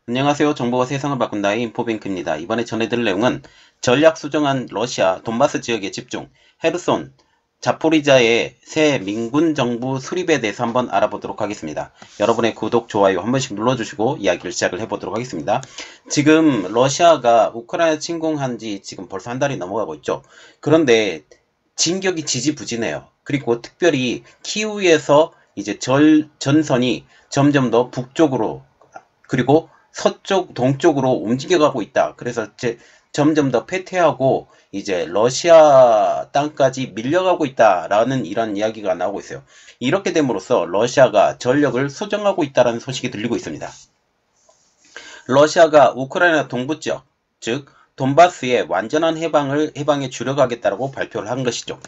안녕하세요. 정보가 세상을 바꾼다의 인포뱅크입니다. 이번에 전해드릴 내용은 전략 수정한 러시아 돈바스 지역에 집중, 헤르손, 자포리자의 새 민군 정부 수립에 대해서 한번 알아보도록 하겠습니다. 여러분의 구독, 좋아요 한 번씩 눌러주시고 이야기를 시작을 해보도록 하겠습니다. 지금 러시아가 우크라이나 침공한 지 지금 벌써 한 달이 넘어가고 있죠. 그런데 진격이 지지부진해요. 그리고 특별히 키우에서 이제 전선이 점점 더 북쪽으로 그리고 서쪽, 동쪽으로 움직여가고 있다. 그래서 점점 더 패퇴하고 이제 러시아 땅까지 밀려가고 있다라는 이런 이야기가 나오고 있어요. 이렇게 됨으로써 러시아가 전력을 수정하고 있다는 소식이 들리고 있습니다. 러시아가 우크라이나 동부 지역, 즉 돈바스의 완전한 해방에 주력하겠다고 발표를 한 것이죠.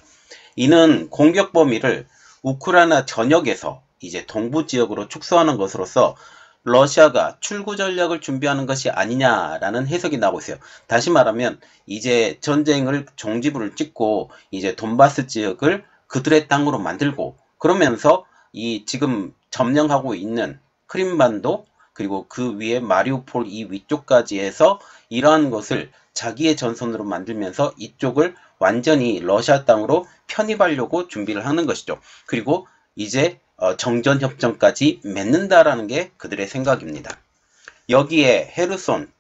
이는 공격 범위를 우크라이나 전역에서 이제 동부 지역으로 축소하는 것으로서 러시아가 출구 전략을 준비하는 것이 아니냐라는 해석이 나오고 있어요. 다시 말하면 이제 전쟁을 종지부를 찍고 이제 돈바스 지역을 그들의 땅으로 만들고 그러면서 이 지금 점령하고 있는 크림반도 그리고 그 위에 마리우폴 이 위쪽까지 해서 이러한 것을 자기의 전선으로 만들면서 이쪽을 완전히 러시아 땅으로 편입하려고 준비를 하는 것이죠. 그리고 이제 정전협정까지 맺는다라는 게 그들의 생각입니다. 여기에 헤르손,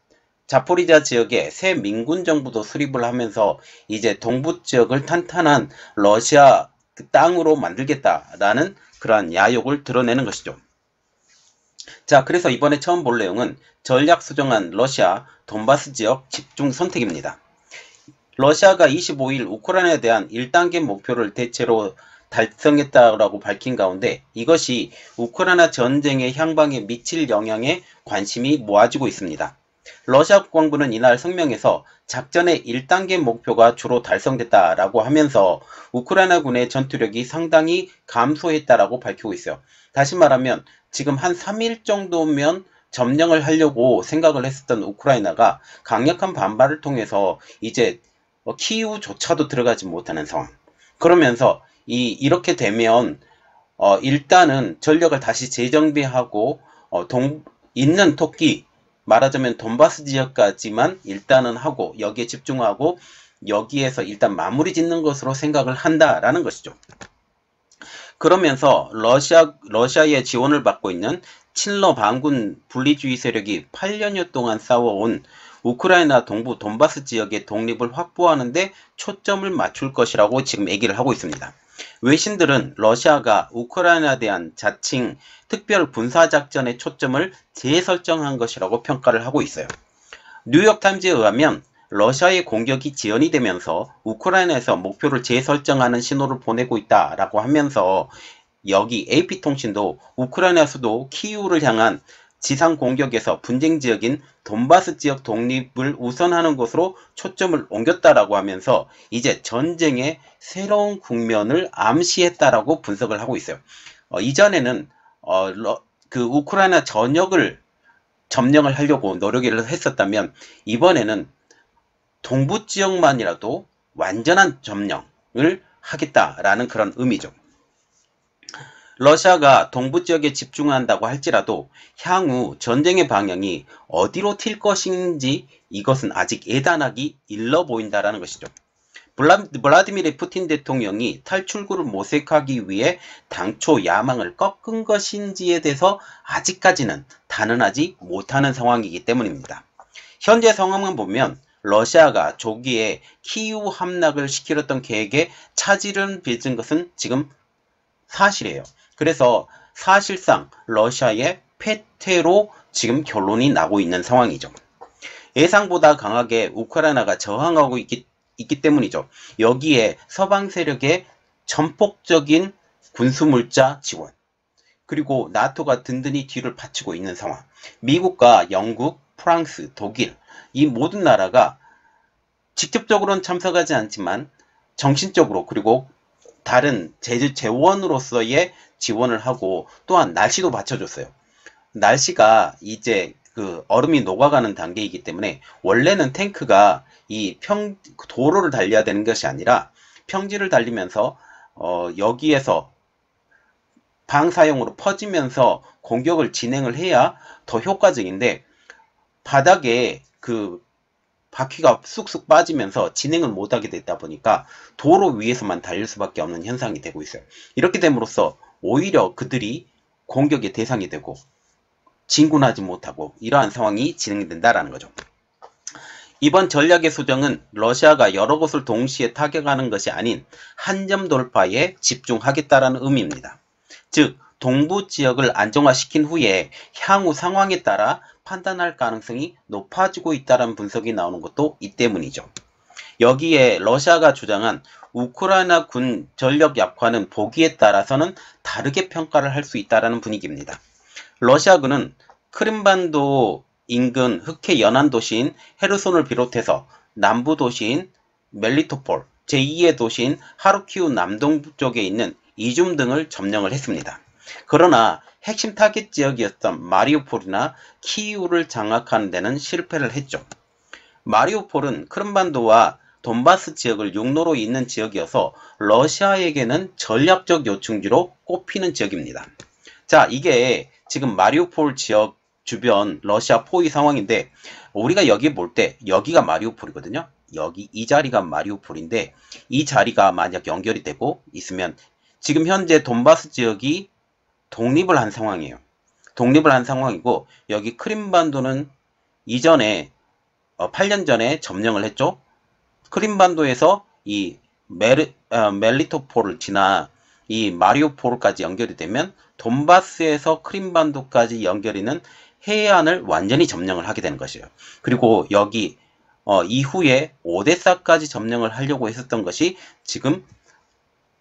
자포리자 지역에 새 민군 정부도 수립을 하면서 이제 동부 지역을 탄탄한 러시아 땅으로 만들겠다라는 그러한 야욕을 드러내는 것이죠. 자, 그래서 이번에 처음 볼 내용은 전략 수정한 러시아 돈바스 지역 집중 선택입니다. 러시아가 25일 우크라이나에 대한 1단계 목표를 대체로 달성했다고 밝힌 가운데 이것이 우크라이나 전쟁의 향방에 미칠 영향에 관심이 모아지고 있습니다. 러시아 국방부는 이날 성명에서 작전의 1단계 목표가 주로 달성됐다라고 하면서 우크라이나군의 전투력이 상당히 감소했다라고 밝히고 있어요. 다시 말하면 지금 한 3일 정도면 점령을 하려고 생각을 했었던 우크라이나가 강력한 반발을 통해서 이제 키우조차도 들어가지 못하는 상황. 그러면서 이렇게 되면 일단은 전력을 다시 재정비하고 있는 토끼 말하자면 돈바스 지역까지만 일단은 하고 여기에 집중하고 여기에서 일단 마무리 짓는 것으로 생각을 한다라는 것이죠. 그러면서 러시아의 지원을 받고 있는 친러 반군 분리주의 세력이 8년여 동안 싸워온 우크라이나 동부 돈바스 지역의 독립을 확보하는 데 초점을 맞출 것이라고 지금 얘기를 하고 있습니다. 외신들은 러시아가 우크라이나에 대한 자칭 특별 군사작전의 초점을 재설정한 것이라고 평가를 하고 있어요. 뉴욕타임즈에 의하면 러시아의 공격이 지연이 되면서 우크라이나에서 목표를 재설정하는 신호를 보내고 있다라고 하면서 여기 AP통신도 우크라이나 수도 키이우를 향한 지상 공격에서 분쟁 지역인 돈바스 지역 독립을 우선하는 것으로 초점을 옮겼다라고 하면서 이제 전쟁의 새로운 국면을 암시했다라고 분석을 하고 있어요. 이전에는 그 우크라이나 전역을 점령을 하려고 노력을 했었다면 이번에는 동부 지역만이라도 완전한 점령을 하겠다라는 그런 의미죠. 러시아가 동부 지역에 집중한다고 할지라도 향후 전쟁의 방향이 어디로 튈 것인지 이것은 아직 예단하기 일러 보인다라는 것이죠. 블라디미르 푸틴 대통령이 탈출구를 모색하기 위해 당초 야망을 꺾은 것인지에 대해서 아직까지는 단언하지 못하는 상황이기 때문입니다. 현재 상황만 보면 러시아가 조기에 키이우 함락을 시키려던 계획에 차질을 빚은 것은 지금 사실이에요. 그래서 사실상 러시아의 패퇴로 지금 결론이 나고 있는 상황이죠. 예상보다 강하게 우크라이나가 저항하고 있기 때문이죠. 여기에 서방 세력의 전폭적인 군수물자 지원 그리고 나토가 든든히 뒤를 받치고 있는 상황. 미국과 영국, 프랑스, 독일 이 모든 나라가 직접적으로는 참석하지 않지만 정신적으로 그리고 다른 재원으로서의 지원을 하고 또한 날씨도 받쳐줬어요. 날씨가 이제 그 얼음이 녹아가는 단계이기 때문에 원래는 탱크가 이 도로를 달려야 되는 것이 아니라 평지를 달리면서 여기에서 방사형으로 퍼지면서 공격을 진행을 해야 더 효과적인데 바닥에 그 바퀴가 쑥쑥 빠지면서 진행을 못하게 됐다 보니까 도로 위에서만 달릴 수밖에 없는 현상이 되고 있어요. 이렇게 됨으로써 오히려 그들이 공격의 대상이 되고 진군하지 못하고 이러한 상황이 진행된다라는 거죠. 이번 전략의 수정은 러시아가 여러 곳을 동시에 타격하는 것이 아닌 한 점 돌파에 집중하겠다라는 의미입니다. 즉 동부 지역을 안정화시킨 후에 향후 상황에 따라 판단할 가능성이 높아지고 있다는 분석이 나오는 것도 이 때문이죠. 여기에 러시아가 주장한 우크라이나 군 전력 약화는 보기에 따라서는 다르게 평가를 할 수 있다는 분위기입니다. 러시아군은 크림반도 인근 흑해 연안 도시인 헤르손을 비롯해서 남부 도시인 멜리토폴, 제2의 도시인 하르키우 남동쪽에 있는 이줌 등을 점령을 했습니다. 그러나 핵심 타겟 지역이었던 마리우폴이나 키이우를 장악하는 데는 실패를 했죠. 마리우폴은 크림반도와 돈바스 지역을 육로로 잇는 지역이어서 러시아에게는 전략적 요충지로 꼽히는 지역입니다. 자, 이게 지금 마리우폴 지역 주변 러시아 포위 상황인데 우리가 여기 볼 때 여기가 마리우폴이거든요. 여기 이 자리가 마리우폴인데 이 자리가 만약 연결이 되고 있으면 지금 현재 돈바스 지역이 독립을 한 상황이에요. 독립을 한 상황이고 여기 크림반도는 이전에 8년 전에 점령을 했죠. 크림반도에서 이 멜리토폴을 지나 이 마리우폴까지 연결이 되면 돈바스에서 크림반도까지 연결이는 해안을 완전히 점령을 하게 되는 것이에요. 그리고 여기 이후에 오데사까지 점령을 하려고 했었던 것이 지금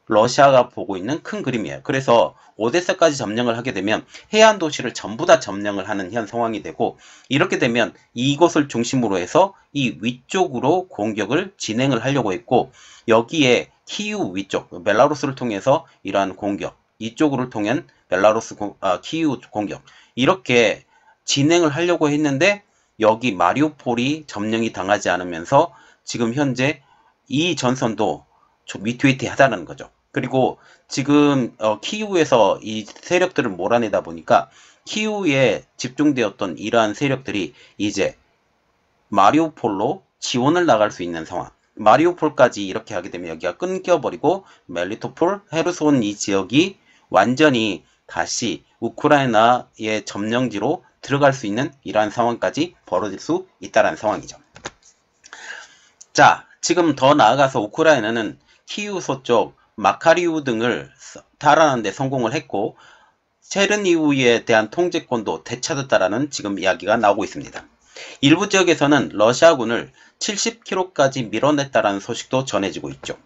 러시아가 보고 있는 큰 그림이에요. 그래서 오데사까지 점령을 하게 되면 해안 도시를 전부 다 점령을 하는 현 상황이 되고 이렇게 되면 이곳을 중심으로 해서 이 위쪽으로 공격을 진행을 하려고 했고 여기에 키이우 위쪽, 벨라루스를 통해서 이러한 공격, 이쪽으로 통한 벨라루스 키이우 공격 이렇게 진행을 하려고 했는데 여기 마리우폴이 점령이 당하지 않으면서 지금 현재 이 전선도 좀 위태위태하다는 거죠. 그리고 지금 키이우에서 이 세력들을 몰아내다 보니까 키이우에 집중되었던 이러한 세력들이 이제 마리우폴로 지원을 나갈 수 있는 상황. 마리우폴까지 이렇게 하게 되면 여기가 끊겨버리고 멜리토폴, 헤르손 이 지역이 완전히 다시 우크라이나의 점령지로 들어갈 수 있는 이러한 상황까지 벌어질 수 있다는 상황이죠. 자, 지금 더 나아가서 우크라이나는 키이우 서쪽 마카리우 등을 탈환하는 데 성공을 했고 체르니우에 대한 통제권도 되찾았다라는 지금 이야기가 나오고 있습니다. 일부 지역에서는 러시아군을 70km까지 밀어냈다라는 소식도 전해지고 있죠.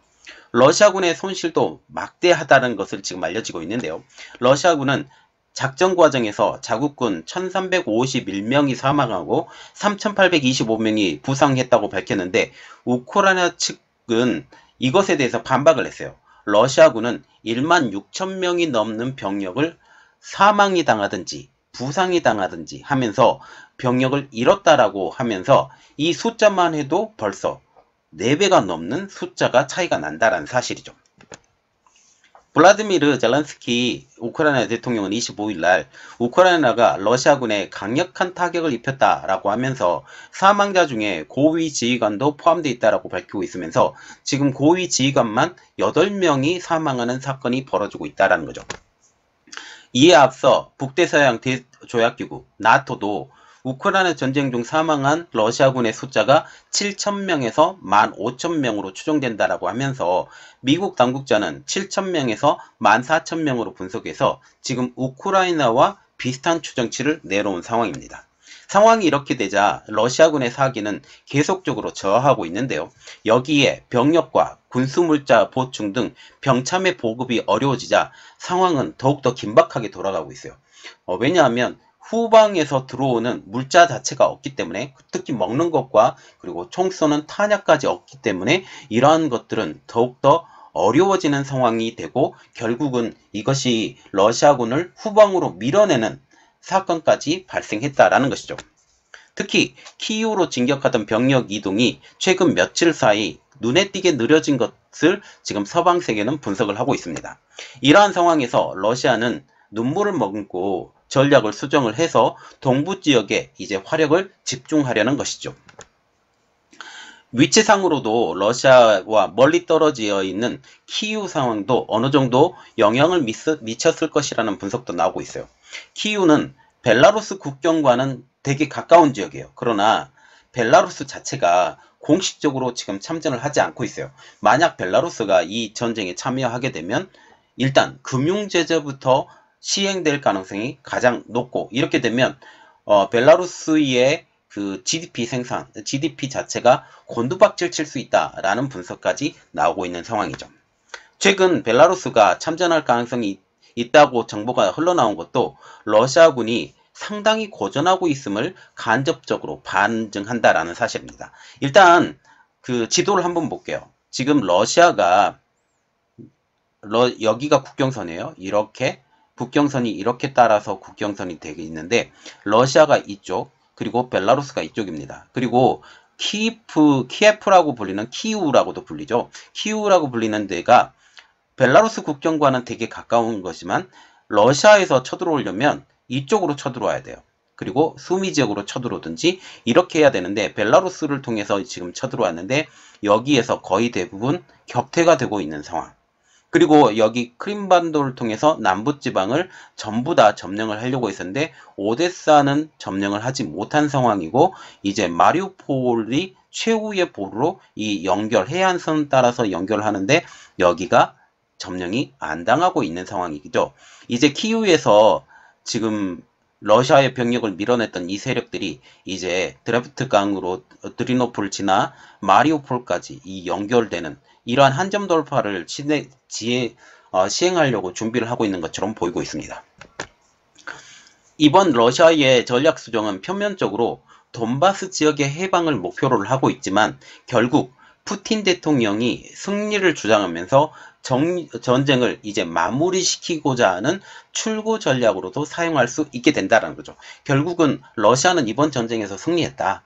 러시아군의 손실도 막대하다는 것을 지금 알려지고 있는데요. 러시아군은 작전 과정에서 자국군 1351명이 사망하고 3825명이 부상했다고 밝혔는데 우크라이나 측은 이것에 대해서 반박을 했어요. 러시아군은 1만 6천 명이 넘는 병력을 사망이 당하든지 부상이 당하든지 하면서 병력을 잃었다라고 하면서 이 숫자만 해도 벌써 4배가 넘는 숫자가 차이가 난다는 사실이죠. 블라디미르 젤렌스키 우크라이나 대통령은 25일 날 우크라이나가 러시아군에 강력한 타격을 입혔다라고 하면서 사망자 중에 고위 지휘관도 포함되어 있다라고 밝히고 있으면서 지금 고위 지휘관만 8명이 사망하는 사건이 벌어지고 있다는 거죠. 이에 앞서 북대서양 대조약기구 나토도 우크라이나 전쟁 중 사망한 러시아군의 숫자가 7,000명에서 15,000명으로 추정된다라고 하면서 미국 당국자는 7,000명에서 14,000명으로 분석해서 지금 우크라이나와 비슷한 추정치를 내놓은 상황입니다. 상황이 이렇게 되자 러시아군의 사기는 계속적으로 저하하고 있는데요. 여기에 병력과 군수물자 보충 등 병참의 보급이 어려워지자 상황은 더욱더 긴박하게 돌아가고 있어요. 왜냐하면 후방에서 들어오는 물자 자체가 없기 때문에 특히 먹는 것과 그리고 총 쏘는 탄약까지 없기 때문에 이러한 것들은 더욱더 어려워지는 상황이 되고 결국은 이것이 러시아군을 후방으로 밀어내는 사건까지 발생했다라는 것이죠. 특히 키이우로 진격하던 병력 이동이 최근 며칠 사이 눈에 띄게 느려진 것을 지금 서방 세계는 분석을 하고 있습니다. 이러한 상황에서 러시아는 눈물을 머금고 전략을 수정을 해서 동부 지역에 이제 화력을 집중하려는 것이죠. 위치상으로도 러시아와 멀리 떨어져 있는 키이우 상황도 어느 정도 영향을 미쳤을 것이라는 분석도 나오고 있어요. 키이우는 벨라루스 국경과는 되게 가까운 지역이에요. 그러나 벨라루스 자체가 공식적으로 지금 참전을 하지 않고 있어요. 만약 벨라루스가 이 전쟁에 참여하게 되면 일단 금융제재부터 시행될 가능성이 가장 높고, 이렇게 되면 벨라루스의 그 GDP 자체가 곤두박질 칠 수 있다라는 분석까지 나오고 있는 상황이죠. 최근 벨라루스가 참전할 가능성이 있다고 정보가 흘러나온 것도 러시아군이 상당히 고전하고 있음을 간접적으로 반증한다라는 사실입니다. 일단 그 지도를 한번 볼게요. 지금 러시아가 여기가 국경선이에요. 이렇게 국경선이 이렇게 따라서 국경선이 되게 있는데, 러시아가 이쪽, 그리고 벨라루스가 이쪽입니다. 그리고 키예프라고 불리는 키우라고도 불리죠. 키우라고 불리는 데가 벨라루스 국경과는 되게 가까운 것이지만 러시아에서 쳐들어오려면 이쪽으로 쳐들어와야 돼요. 그리고 수미 지역으로 쳐들어오든지 이렇게 해야 되는데, 벨라루스를 통해서 지금 쳐들어왔는데 여기에서 거의 대부분 격퇴가 되고 있는 상황. 그리고 여기 크림반도를 통해서 남부지방을 전부 다 점령을 하려고 했었는데 오데사는 점령을 하지 못한 상황이고, 이제 마리우폴이 최후의 보루로 이 해안선 따라서 연결하는데 여기가 점령이 안 당하고 있는 상황이죠. 이제 키우에서 지금 러시아의 병력을 밀어냈던 이 세력들이 이제 드레프트강으로 드리노폴 지나 마리우폴까지 이 연결되는 이러한 한 점 돌파를 시행하려고 준비를 하고 있는 것처럼 보이고 있습니다. 이번 러시아의 전략 수정은 표면적으로 돈바스 지역의 해방을 목표로 하고 있지만 결국 푸틴 대통령이 승리를 주장하면서 전쟁을 이제 마무리시키고자 하는 출구 전략으로도 사용할 수 있게 된다는 거죠. 결국은 러시아는 이번 전쟁에서 승리했다.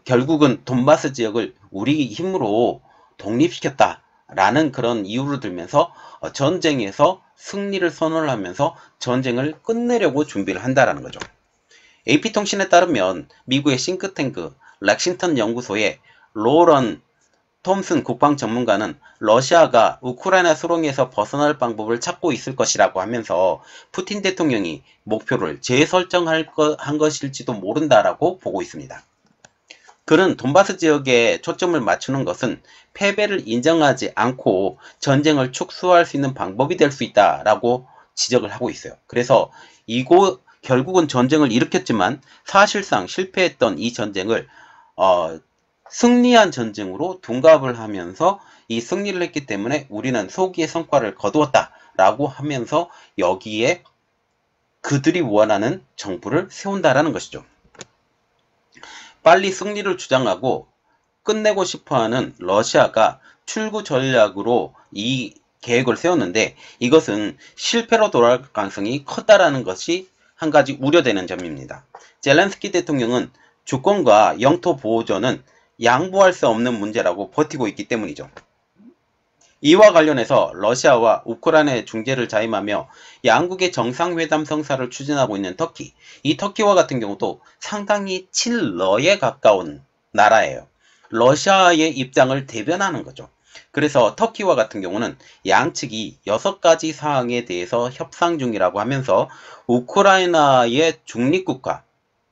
결국은 돈바스 지역을 우리 힘으로 독립시켰다라는 그런 이유를 들면서 전쟁에서 승리를 선언을 하면서 전쟁을 끝내려고 준비를 한다라는 거죠. AP통신에 따르면 미국의 싱크탱크 렉싱턴 연구소의 로런 톰슨 국방 전문가는 러시아가 우크라이나 수렁에서 벗어날 방법을 찾고 있을 것이라고 하면서 푸틴 대통령이 목표를 재설정한 것일지도 모른다라고 보고 있습니다. 그는 돈바스 지역에 초점을 맞추는 것은 패배를 인정하지 않고 전쟁을 축소할 수 있는 방법이 될 수 있다라고 지적을 하고 있어요. 그래서 결국은 전쟁을 일으켰지만 사실상 실패했던 이 전쟁을 승리한 전쟁으로 둔갑을 하면서 이 승리를 했기 때문에 우리는 소기의 성과를 거두었다라고 하면서 여기에 그들이 원하는 정부를 세운다라는 것이죠. 빨리 승리를 주장하고 끝내고 싶어하는 러시아가 출구 전략으로 이 계획을 세웠는데 이것은 실패로 돌아갈 가능성이 컸다라는 것이 한 가지 우려되는 점입니다. 젤렌스키 대통령은 주권과 영토 보호전은 양보할 수 없는 문제라고 버티고 있기 때문이죠. 이와 관련해서 러시아와 우크라이나의 중재를 자임하며 양국의 정상회담 성사를 추진하고 있는 터키, 이 터키와 같은 경우도 상당히 친러에 가까운 나라예요. 러시아의 입장을 대변하는 거죠. 그래서 터키와 같은 경우는 양측이 6가지 사항에 대해서 협상 중이라고 하면서 우크라이나의 중립국가,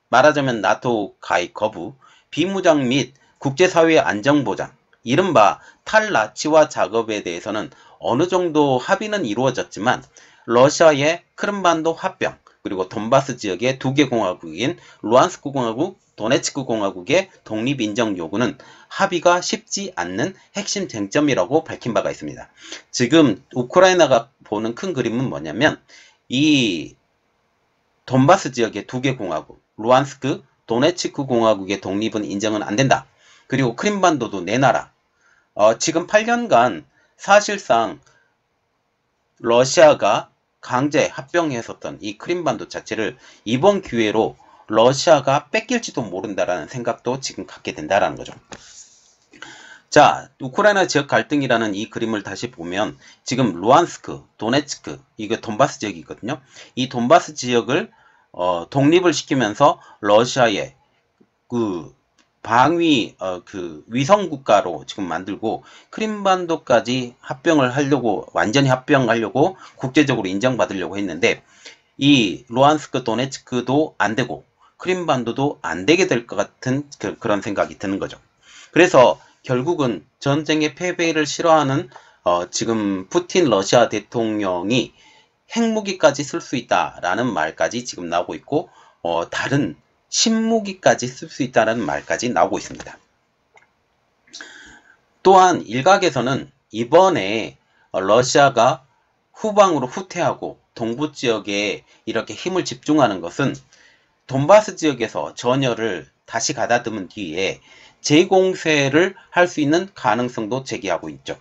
말하자면 나토 가입 거부, 비무장 및 국제사회의 안정보장, 이른바 탈나치화 작업에 대해서는 어느 정도 합의는 이루어졌지만 러시아의 크림반도 합병, 그리고 돈바스 지역의 2개 공화국인 루안스크 공화국, 도네츠크 공화국의 독립 인정 요구는 합의가 쉽지 않는 핵심 쟁점이라고 밝힌 바가 있습니다. 지금 우크라이나가 보는 큰 그림은 뭐냐면 이 돈바스 지역의 2개 공화국, 루안스크, 도네츠크 공화국의 독립은 인정은 안 된다. 그리고 크림반도도 내 나라. 지금 8년간 사실상 러시아가 강제 합병했었던 이 크림반도 자체를 이번 기회로 러시아가 뺏길지도 모른다라는 생각도 지금 갖게 된다라는 거죠. 자, 우크라이나 지역 갈등이라는 이 그림을 다시 보면 지금 루안스크, 도네츠크, 이게 돈바스 지역이거든요. 이 돈바스 지역을 독립을 시키면서 러시아의 그 방위 그 위성 국가로 지금 만들고 크림반도까지 합병을 하려고 완전히 합병하려고 국제적으로 인정받으려고 했는데 이 루안스크, 도네츠크도 안 되고 크림반도도 안 되게 될 것 같은 그런 생각이 드는 거죠. 그래서 결국은 전쟁의 패배를 싫어하는 지금 푸틴 러시아 대통령이 핵무기까지 쓸 수 있다라는 말까지 지금 나오고 있고 다른 신무기까지 쓸 수 있다는 말까지 나오고 있습니다. 또한 일각에서는 이번에 러시아가 후방으로 후퇴하고 동부 지역에 이렇게 힘을 집중하는 것은 돈바스 지역에서 전열을 다시 가다듬은 뒤에 재공세를 할 수 있는 가능성도 제기하고 있죠.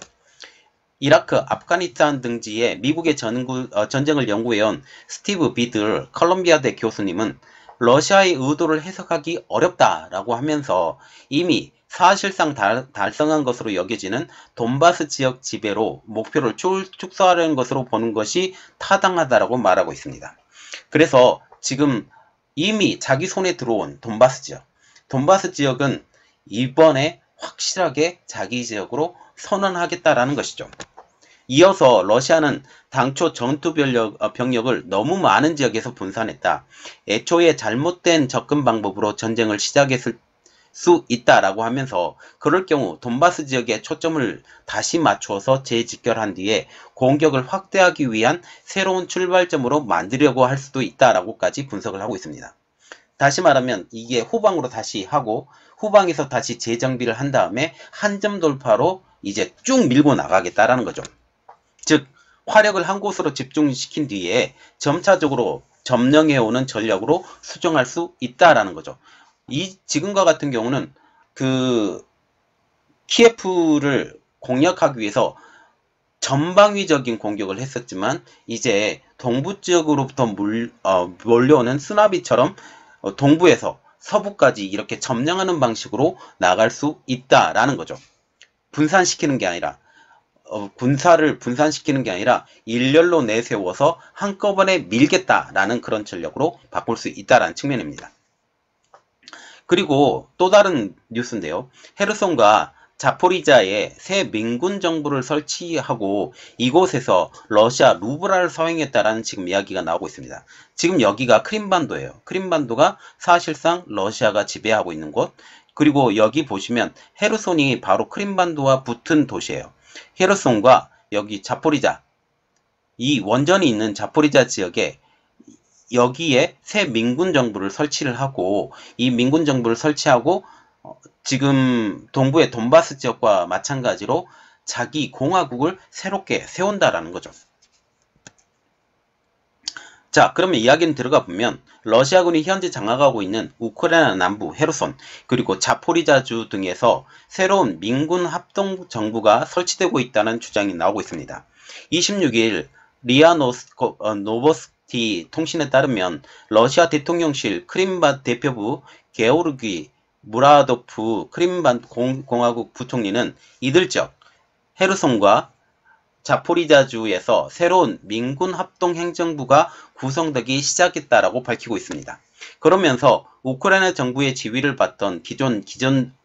이라크, 아프가니스탄 등지에 미국의 전쟁을 연구해온 스티브 비들 컬럼비아대 교수님은 러시아의 의도를 해석하기 어렵다라고 하면서 이미 사실상 달성한 것으로 여겨지는 돈바스 지역 지배로 목표를 축소하려는 것으로 보는 것이 타당하다라고 말하고 있습니다. 그래서 지금 이미 자기 손에 들어온 돈바스 지역은 이번에 확실하게 자기 지역으로 선언하겠다라는 것이죠. 이어서 러시아는 당초 전투 병력을 너무 많은 지역에서 분산했다. 애초에 잘못된 접근 방법으로 전쟁을 시작했을 수 있다라고 하면서 그럴 경우 돈바스 지역에 초점을 다시 맞추어서 재집결한 뒤에 공격을 확대하기 위한 새로운 출발점으로 만들려고 할 수도 있다라고까지 분석을 하고 있습니다. 다시 말하면 이게 후방으로 다시 하고 후방에서 다시 재정비를 한 다음에 한 점 돌파로 이제 쭉 밀고 나가겠다라는 거죠. 즉 화력을 한 곳으로 집중시킨 뒤에 점차적으로 점령해오는 전략으로 수정할 수 있다라는 거죠. 지금과 같은 경우는 그 키예프를 공략하기 위해서 전방위적인 공격을 했었지만 이제 동부 지역으로부터 몰려오는 쓰나비처럼 동부에서 서부까지 이렇게 점령하는 방식으로 나갈 수 있다라는 거죠. 분산시키는 게 아니라 군사를 분산시키는 게 아니라 일렬로 내세워서 한꺼번에 밀겠다라는 그런 전략으로 바꿀 수 있다라는 측면입니다. 그리고 또 다른 뉴스인데요. 헤르손과 자포리자에 새 민군 정부를 설치하고 이곳에서 러시아 루브라를 사용했다라는 지금 이야기가 나오고 있습니다. 지금 여기가 크림반도예요. 크림반도가 사실상 러시아가 지배하고 있는 곳. 그리고 여기 보시면 헤르손이 바로 크림반도와 붙은 도시예요. 헤르손과 여기 자포리자, 이 원전이 있는 자포리자 지역에 여기에 새 민군 정부를 설치를 하고 이 민군 정부를 설치하고 지금 동부의 돈바스 지역과 마찬가지로 자기 공화국을 새롭게 세운다라는 거죠. 자, 그러면 이야기는 들어가 보면 러시아군이 현재 장악하고 있는 우크라이나 남부 헤르손 그리고 자포리자주 등에서 새로운 민군 합동 정부가 설치되고 있다는 주장이 나오고 있습니다. 26일 리아 노보스티 통신에 따르면 러시아 대통령실 크림반 대표부 게오르기 무라도프 크림반 공화국 부총리는 이들적 헤르손과 자포리자주에서 새로운 민군 합동 행정부가 구성되기 시작했다라고 밝히고 있습니다. 그러면서 우크라이나 정부의 지휘를 받던 기존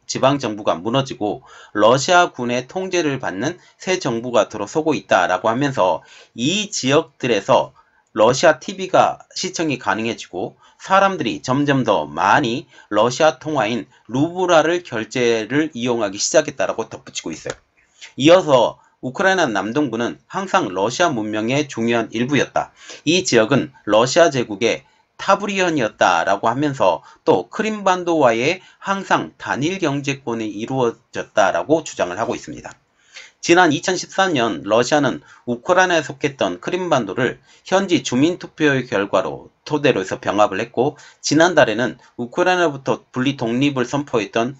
지방 정부가 무너지고 러시아군의 통제를 받는 새 정부가 들어서고 있다라고 하면서 이 지역들에서 러시아 TV가 시청이 가능해지고 사람들이 점점 더 많이 러시아 통화인 루브라를 결제를 이용하기 시작했다라고 덧붙이고 있어요. 이어서 우크라이나 남동부는 항상 러시아 문명의 중요한 일부였다. 이 지역은 러시아 제국의 타브리언이었다라고 하면서 또 크림반도와의 항상 단일 경제권이 이루어졌다라고 주장을 하고 있습니다. 지난 2014년 러시아는 우크라이나에 속했던 크림반도를 현지 주민투표의 결과로 토대로 해서 병합을 했고 지난달에는 우크라이나부터 분리 독립을 선포했던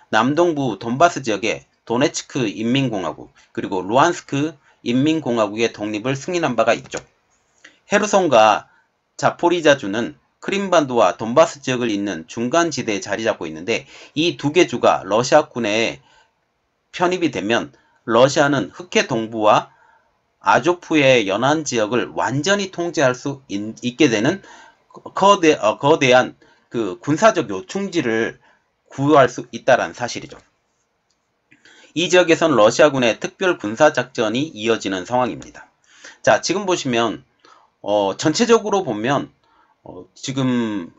남동부 돈바스 지역의 도네츠크 인민공화국 그리고 루안스크 인민공화국의 독립을 승인한 바가 있죠. 헤르손과 자포리자주는 크림반도와 돈바스 지역을 잇는 중간 지대에 자리 잡고 있는데 이 두 개 주가 러시아군의 편입이 되면 러시아는 흑해 동부와 아조프의 연안 지역을 완전히 통제할 수 있게 되는 거대한 그 군사적 요충지를 구할 수 있다는 사실이죠. 이 지역에선 러시아군의 특별 군사작전이 이어지는 상황입니다. 자, 지금 보시면 전체적으로 보면 지금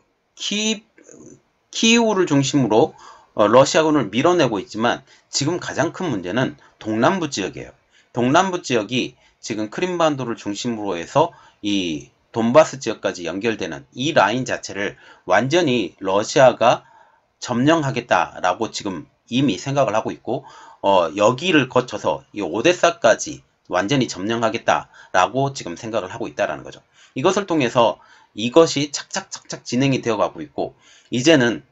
키이우를 중심으로 러시아군을 밀어내고 있지만 지금 가장 큰 문제는 동남부 지역이에요. 동남부 지역이 지금 크림반도를 중심으로 해서 이 돈바스 지역까지 연결되는 이 라인 자체를 완전히 러시아가 점령하겠다라고 지금 이미 생각을 하고 있고 여기를 거쳐서 이 오데사까지 완전히 점령하겠다라고 지금 생각을 하고 있다라는 거죠. 이것을 통해서 이것이 착착착착 진행이 되어 가고 있고 이제는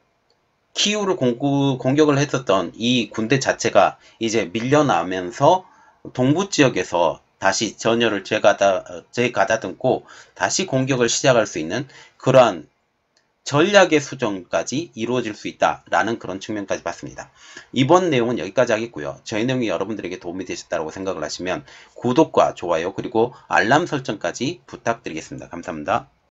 키우를 공격을 했었던 이 군대 자체가 이제 밀려나면서 동부 지역에서 다시 전열을 재가다듬고 다시 공격을 시작할 수 있는 그러한 전략의 수정까지 이루어질 수 있다라는 그런 측면까지 봤습니다. 이번 내용은 여기까지 하겠고요. 저희 내용이 여러분들에게 도움이 되셨다고 생각을 하시면 구독과 좋아요 그리고 알람 설정까지 부탁드리겠습니다. 감사합니다.